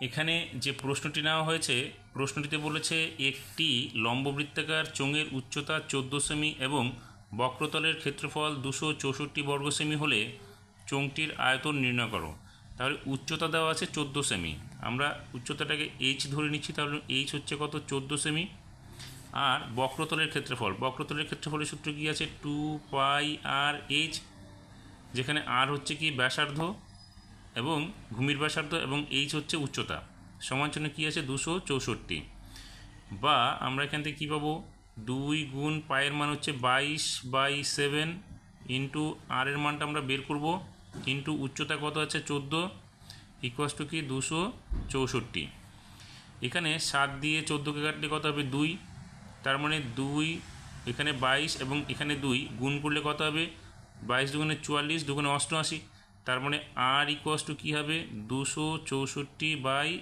এখানে যে প্রশ্নটি নেওয়া হয়েছে, প্রশ্নটিতে বলেছে একটি লম্ববৃত্তাকার চোঙের উচ্চতা 14 সেমি এবং বক্রতলের ক্ষেত্রফল 264 বর্গ সেমি হলে চোঙটির আয়তন নির্ণয় করো। তাহলে উচ্চতা দেওয়া আছে 14 সেমি, আমরা উচ্চতাটাকে এইচ ধরে নিচ্ছি, তাহলে এইচ হচ্ছে কত, 14 সেমি। আর বক্রতলের ক্ষেত্রফলের সূত্র কী আছে, 2πr/h, যেখানে আর হচ্ছে কি ব্যাসার্ধ এবং ভূমির ব্যাসার্ধ এবং এইচ হচ্ছে উচ্চতা, সমান চিহ্ন কী আছে 264। বা আমরা এখান থেকে কী পাবো, 2 গুণ পায়ের মান হচ্ছে 22/7 ইন্টু আর এর মানটা আমরা বের করব, ইন্টু উচ্চতা কত আছে 14 ইকুয়াস টু কি 264। এখানে 7 দিয়ে 14কে কাটলে কত হবে 2, তার মানে 2, এখানে 22 এবং এখানে 2 গুণ করলে কত হবে, 22 দুগুণে 44, দুগুণে 88, তার মানে আর ইকুয়াস টু কী হবে 264/88।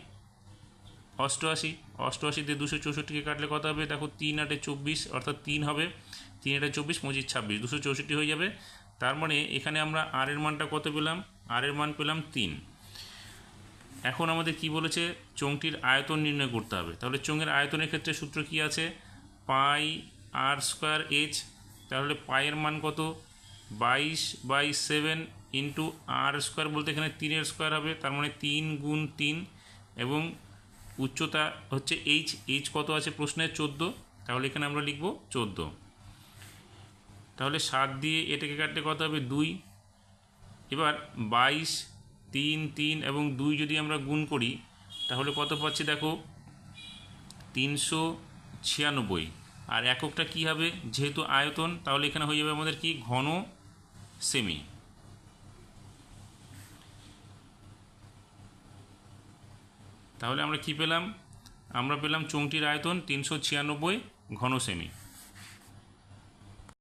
88 দিয়ে 264কে কাটলে কত হবে, দেখো 3 8 24, অর্থাৎ 3 হবে, 3 8 24, 25 26, 264 হয়ে যাবে। তার মানে এখানে আমরা আর এর মানটা কত পেলাম, আর এর মান পেলাম 3। এখন আমাদের কি বলেছে, চোঙটির আয়তন নির্ণয় করতে হবে। তাহলে চোঙের আয়তনের ক্ষেত্রে সূত্র কি আছে, πr²h, তাহলে পায়ের মান কত 22/7 ইন্টু আর স্কোয়ার বলতে এখানে 3-এর স্কোয়ার হবে, তার মানে 3 গুণ 3, এবং উচ্চতা হচ্ছে এইচ কত আছে প্রশ্নে 14, তাহলে এখানে আমরা লিখব 14। তাহলে 7 দিয়ে এটাকে কাটলে কত হবে 2, এবার 22, 3 3 এবং 2 যদি আমরা গুণ করি তাহলে কত পাচ্ছি, দেখো 396। আর এককটা কি হবে, যেহেতু আয়তন, তাহলে এখানে হয়ে যাবে আমাদের কি ঘন সেমি। তাহলে আমরা কি পেলাম, আমরা পেলাম চোঙটির আয়তন 396 ঘন সেমি।